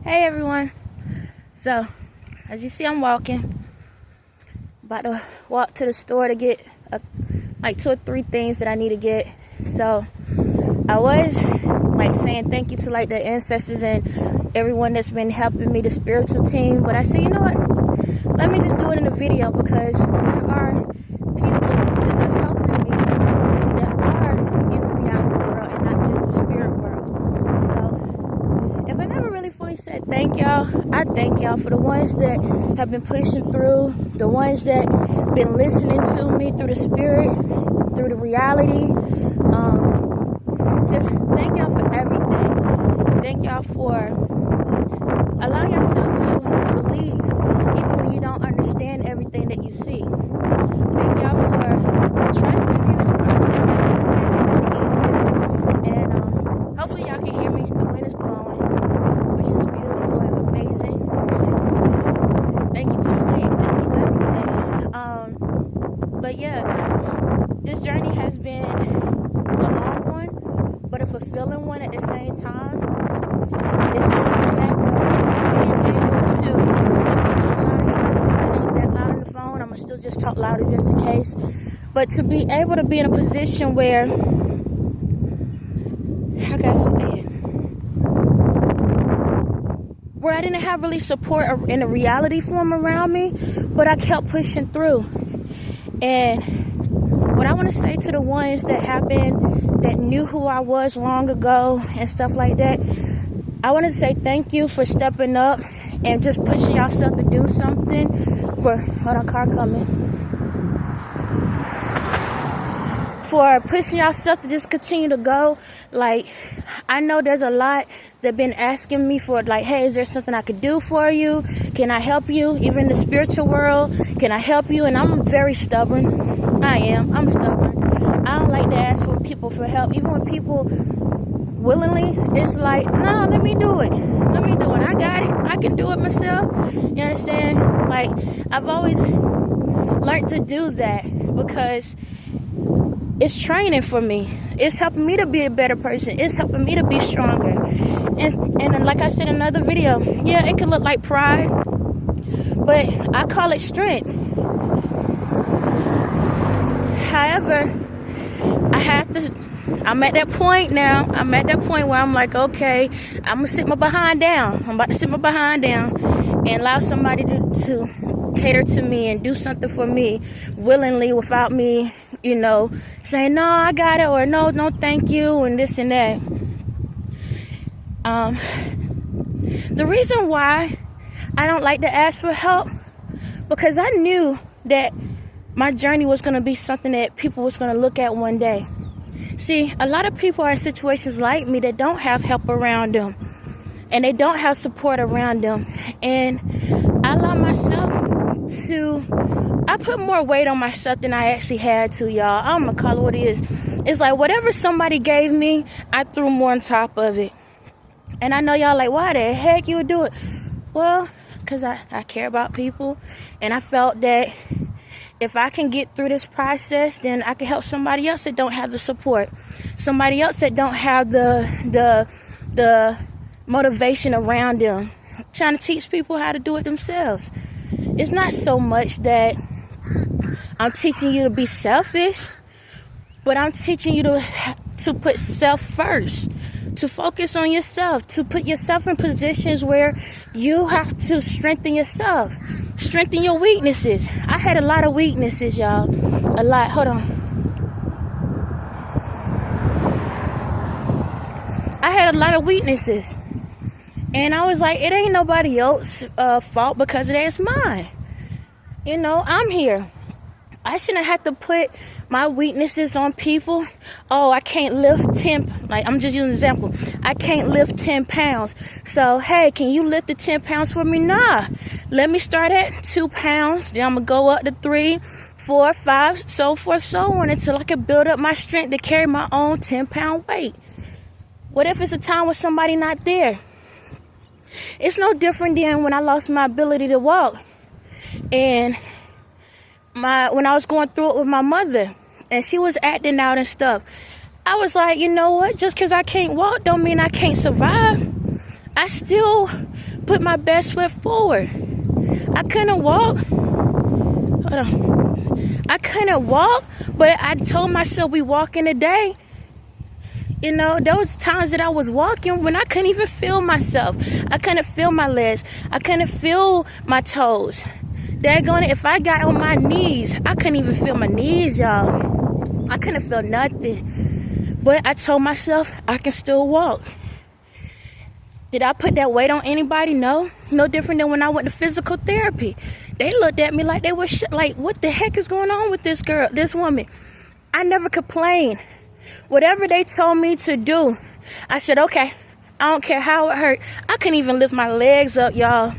Hey everyone. So, as you see, I'm walking. About to walk to the store to get like 2 or 3 things that I need to get. So, I was like saying thank you to like the ancestors and everyone that's been helping me, the spiritual team. But I said, you know what? Let me just do it in a video because there are people that are helping me that are in the reality world and not just the spirit world. So, if I never really fully said thank y'all, I thank y'all for the ones that have been pushing through, the ones that been listening to me through the spirit, through the reality. Just thank y'all for everything. Thank y'all for allowing yourself to believe even when you don't understand everything that you see. Thank y'all for trusting in this process. And hopefully y'all can hear me. The wind is blowing, which is beautiful and amazing. Thank you to the wind. Thank you everything. But yeah, this journey has been a long one, but a fulfilling one at the same time. It's just the fact of being able to, I'm going to talk louder, I ain't that loud on the phone, I'm going to still just talk louder just in case. But to be able to be in a position where, how can I say it? Where I didn't have really support in a reality form around me, but I kept pushing through. And what I want to say to the ones that knew who I was long ago and stuff like that, I want to say thank you for stepping up and just pushing yourself to do something. Hold on, car coming. For pushing yourself to just continue to go. Like, I know there's a lot that been asking me for, like, hey, is there something I could do for you? Can I help you? Even in the spiritual world, can I help you? And I'm very stubborn. I'm stubborn. I don't like to ask for people for help. Even when people willingly, it's like, no, let me do it. I got it. I can do it myself. You understand? Like, I've always learned to do that because it's training for me. It's helping me to be a better person. It's helping me to be stronger. And like I said in another video, yeah, it could look like pride, but I call it strength. However, I'm at that point now. I'm at that point where I'm like, okay, I'm going to sit my behind down. I'm about to sit my behind down and allow somebody to cater to me and do something for me willingly without me, saying, no, I got it, or no, thank you, and this and that. The reason why I don't like to ask for help, because I knew that my journey was going to be something that people was going to look at one day. See, a lot of people are in situations like me that don't have help around them, and they don't have support around them, and I allow myself I put more weight on myself than I actually had to, y'all. I'm gonna call it what it is. It's like whatever somebody gave me, I threw more on top of it. And I know y'all like, why the heck you would do it? Well, because I care about people, and I felt that if I can get through this process, then I can help somebody else that don't have the support, somebody else that don't have the motivation around them. I'm trying to teach people how to do it themselves. It's not so much that I'm teaching you to be selfish, but I'm teaching you to put self first, to focus on yourself, to put yourself in positions where you have to strengthen yourself, strengthen your weaknesses. I had a lot of weaknesses, y'all. A lot. Hold on. I had a lot of weaknesses. And I was like, it ain't nobody else's fault because it is mine. I'm here. I shouldn't have to put my weaknesses on people. Oh, I can't lift 10, like I'm just using an example. I can't lift 10 pounds. So, hey, can you lift the 10 pounds for me? Nah. Let me start at 2 pounds. Then I'm going to go up to 3, 4, 5, so forth, so on, until I can build up my strength to carry my own 10-pound weight. What if it's a time with somebody not there? It's no different than when I lost my ability to walk. And when I was going through it with my mother, and she was acting out and stuff, I was like, you know what? Just because I can't walk don't mean I can't survive. I still put my best foot forward. I couldn't walk. Hold on. I couldn't walk, but I told myself we walking today. You know, there was times that I was walking when I couldn't even feel myself. I couldn't feel my legs. I couldn't feel my toes. Daggone it, if I got on my knees, I couldn't even feel my knees, y'all. I couldn't feel nothing. But I told myself I can still walk. Did I put that weight on anybody? No. No different than when I went to physical therapy. They looked at me like they were like, what the heck is going on with this girl, this woman? I never complained. Whatever they told me to do, I said, okay. I don't care how it hurt. I couldn't even lift my legs up, y'all.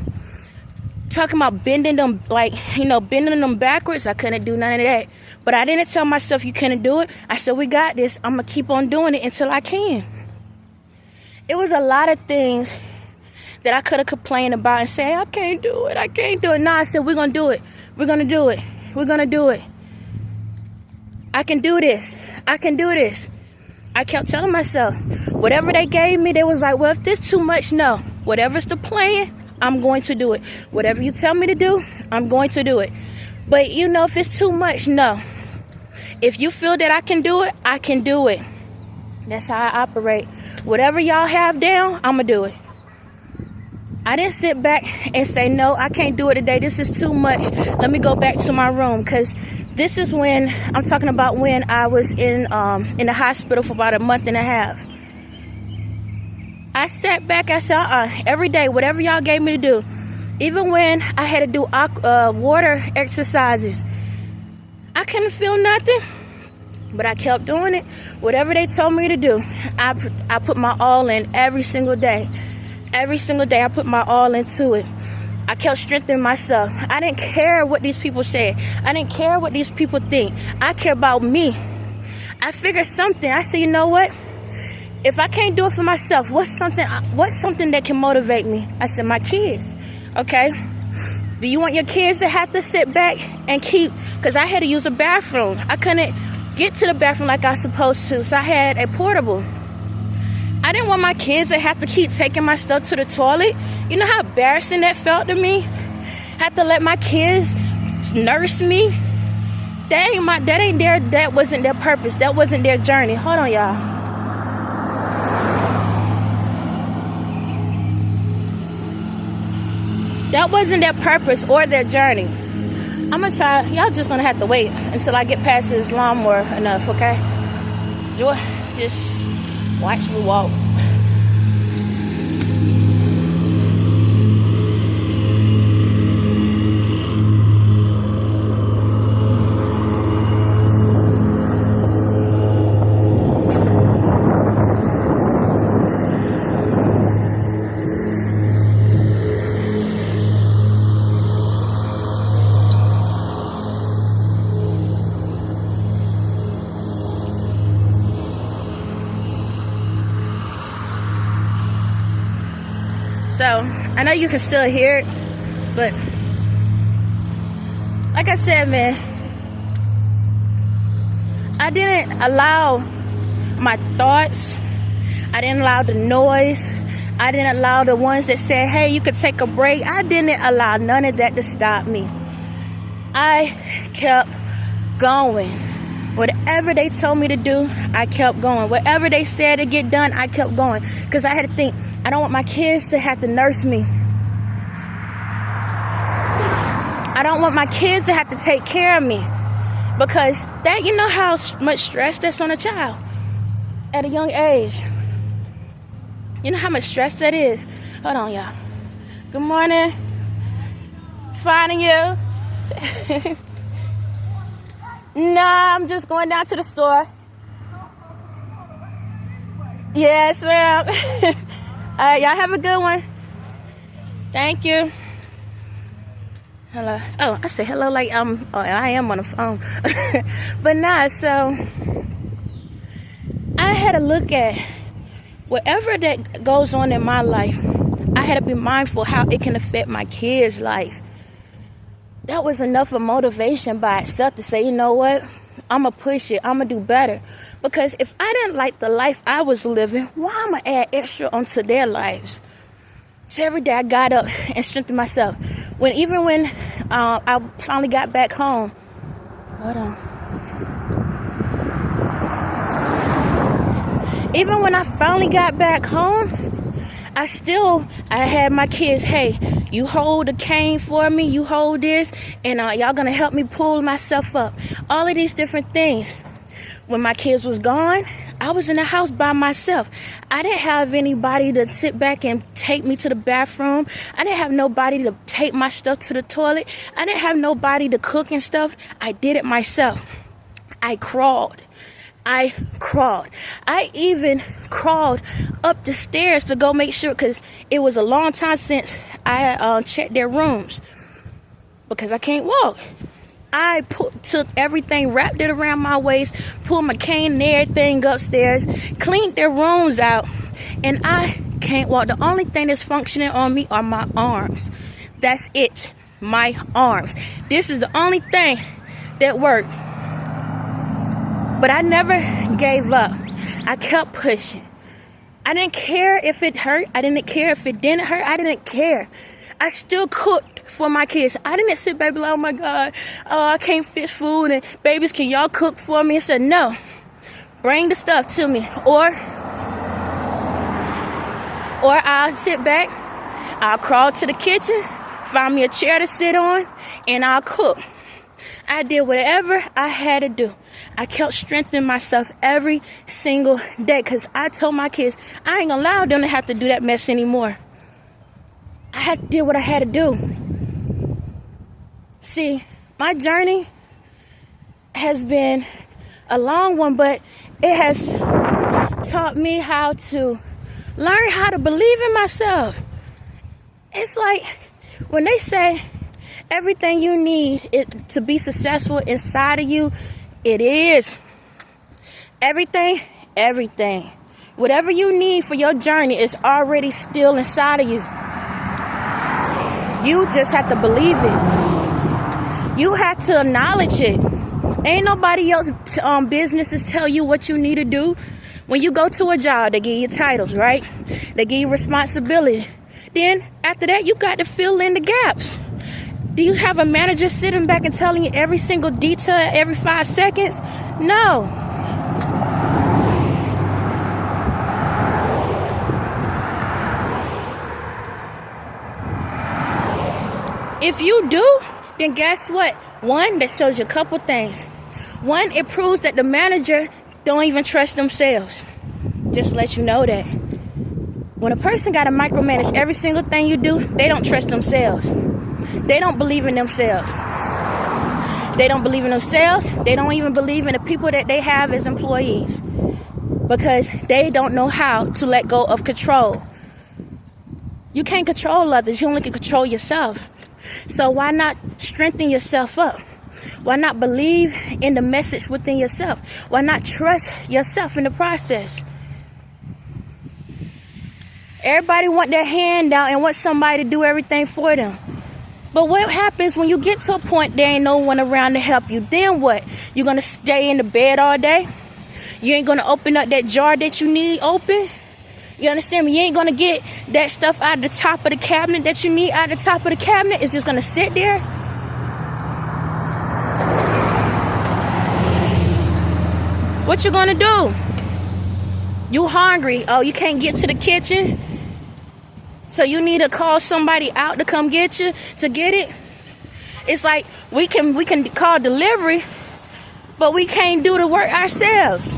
Talking about bending them, like, you know, bending them backwards. I couldn't do none of that. But I didn't tell myself you couldn't do it. I said, we got this. I'm going to keep on doing it until I can. It was a lot of things that I could have complained about and say, I can't do it. I can't do it. No, I said, we're going to do it. We're going to do it. We're going to do it. I can do this. I can do this. I kept telling myself, whatever they gave me, they was like, well, if this too much, no. Whatever's the plan, I'm going to do it. Whatever you tell me to do, I'm going to do it. But, you know, if it's too much, no. If you feel that I can do it, I can do it. That's how I operate. Whatever y'all have down, I'm going to do it. I didn't sit back and say, no, I can't do it today. This is too much. Let me go back to my room. Because this is when, I'm talking about when I was in the hospital for about a month and a half. I stepped back. I said, every day, whatever y'all gave me to do. Even when I had to do water exercises, I couldn't feel nothing. But I kept doing it. Whatever they told me to do, I put my all in every single day. Every single day I put my all into it. I kept strengthening myself. I didn't care what these people said. I didn't care what these people think. I care about me. I figured something. I said, you know what? If I can't do it for myself, what's something that can motivate me? I said, my kids. Okay? Do you want your kids to have to sit back and keep... Because I had to use a bathroom. I couldn't get to the bathroom like I was supposed to. So I had a portable. I didn't want my kids to have to keep taking my stuff to the toilet. You know how embarrassing that felt to me? Have to let my kids nurse me. That wasn't their purpose. That wasn't their journey. Hold on, y'all. That wasn't their purpose or their journey. I'm gonna try. Y'all just gonna have to wait until I get past this lawnmower enough, okay? Just watch me walk. So, I know you can still hear it, but like I said, man, I didn't allow my thoughts, I didn't allow the noise, I didn't allow the ones that said, hey, you could take a break. I didn't allow none of that to stop me. I kept going. Whatever they told me to do, I kept going. Whatever they said to get done, I kept going. Because I had to think, I don't want my kids to have to nurse me. I don't want my kids to have to take care of me. Because that, you know how much stress that's on a child at a young age. You know how much stress that is. Hold on, y'all. Good morning. Finding you. Nah, I'm just going down to the store. Yes, ma'am. All right, y'all have a good one. Thank you. Hello. Oh, I said hello like I am on the phone. But nah, so I had to look at whatever that goes on in my life. I had to be mindful how it can affect my kids' life. That was enough of motivation by itself to say, you know what? I'm going to push it. I'm going to do better. Because if I didn't like the life I was living, why am I add extra onto their lives? So every day I got up and strengthened myself. Even when I finally got back home. Hold on. Even when I finally got back home, I had my kids, hey, you hold the cane for me, you hold this, and y'all gonna help me pull myself up. All of these different things. When my kids was gone, I was in the house by myself. I didn't have anybody to sit back and take me to the bathroom. I didn't have nobody to take my stuff to the toilet. I didn't have nobody to cook and stuff. I did it myself. I crawled. I even crawled up the stairs to go make sure, because it was a long time since I checked their rooms, because I can't walk. I took everything, wrapped it around my waist, pulled my cane and everything upstairs, cleaned their rooms out, and I can't walk. The only thing that's functioning on me are my arms. That's it, my arms. This is the only thing that worked. But I never gave up. I kept pushing. I didn't care if it hurt. I didn't care if it didn't hurt. I didn't care. I still cooked for my kids. I didn't sit back and be like, oh my God, I can't fix food, and babies, can y'all cook for me? I said, no, bring the stuff to me. Or I'll sit back, I'll crawl to the kitchen, find me a chair to sit on, and I'll cook. I did whatever I had to do. I kept strengthening myself every single day, because I told my kids, I ain't gonna allow them to have to do that mess anymore. I had to do what I had to do. See, my journey has been a long one, but it has taught me how to learn how to believe in myself. It's like when they say everything you need to be successful inside of you, it is. Everything. Whatever you need for your journey is already still inside of you. You just have to believe it. You have to acknowledge it. Ain't nobody else businesses tell you what you need to do. When you go to a job, they give you titles, right? They give you responsibility. Then after that, you got to fill in the gaps. Do you have a manager sitting back and telling you every single detail every 5 seconds? No. If you do, then guess what? One, that shows you a couple things. One, it proves that the manager don't even trust themselves. Just let you know that. When a person got to micromanage every single thing you do, they don't trust themselves. They don't believe in themselves. They don't believe in themselves. They don't even believe in the people that they have as employees, because they don't know how to let go of control. You can't control others. You only can control yourself. So why not strengthen yourself up? Why not believe in the message within yourself? Why not trust yourself in the process? Everybody want their hand out and want somebody to do everything for them. But what happens when you get to a point there ain't no one around to help you? Then what? You're going to stay in the bed all day? You ain't going to open up that jar that you need open? You understand me? You ain't going to get that stuff out of the top of the cabinet that you need out of the top of the cabinet. It's just going to sit there. What you going to do? You hungry. Oh, you can't get to the kitchen? So you need to call somebody out to come get you to get it? It's like we can call delivery, but we can't do the work ourselves.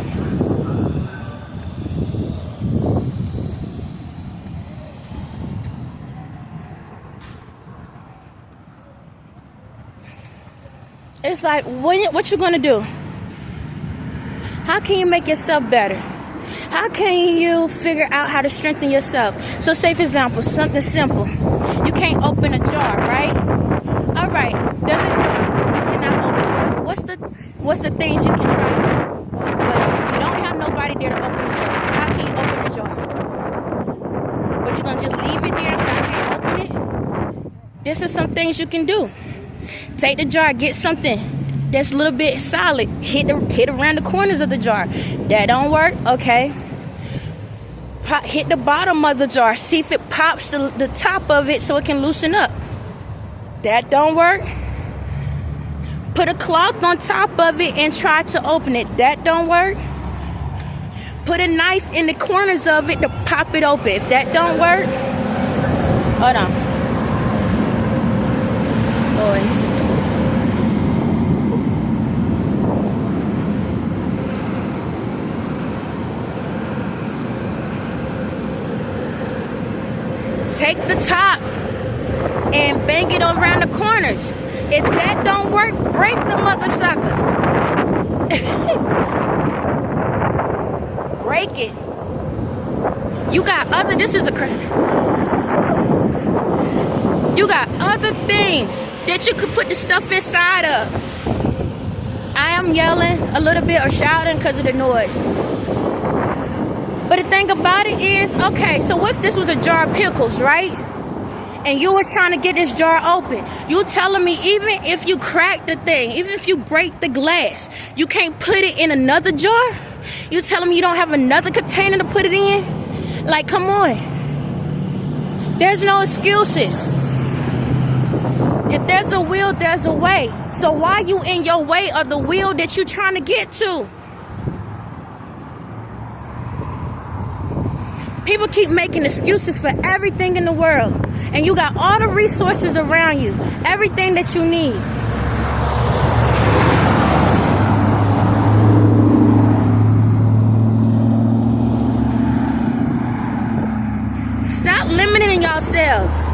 It's like, what you gonna do? How can you make yourself better? How can you figure out how to strengthen yourself? So say, for example, something simple. You can't open a jar, right? All right, there's a jar. You cannot open it. What's the things you can try to do? But you don't have nobody there to open the jar. How can you open the jar? But you're going to just leave it there so I can't open it? This is some things you can do. Take the jar, get something that's a little bit solid, hit around the corners of the jar. That don't work? Okay. hit the bottom of the jar. See if it pops the top of it so it can loosen up. That don't work. Put a cloth on top of it and try to open it. That don't work. Put a knife in the corners of it to pop it open. If that don't work, hold on. Noise. Take the top and bang it around the corners. If that don't work, break the mother sucker. Break it. You got other, you got other things that you could put the stuff inside of. I am yelling a little bit or shouting because of the noise. But the thing about it is, okay, so what if this was a jar of pickles, right? And you was trying to get this jar open. You telling me even if you crack the thing, even if you break the glass, you can't put it in another jar? You telling me you don't have another container to put it in? Like, come on. There's no excuses. If there's a will, there's a way. So why you in your way of the will that you're trying to get to? People keep making excuses for everything in the world. And you got all the resources around you. Everything that you need. Stop limiting yourselves.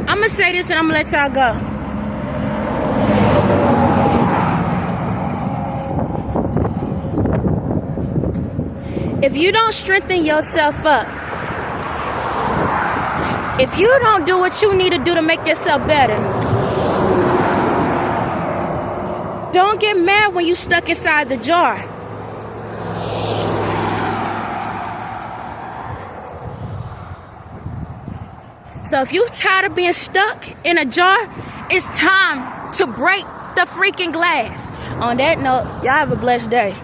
I'm going to say this and I'm going to let y'all go. If you don't strengthen yourself up, if you don't do what you need to do to make yourself better, don't get mad when you stuck inside the jar. So if you're tired of being stuck in a jar, it's time to break the freaking glass. On that note, y'all have a blessed day.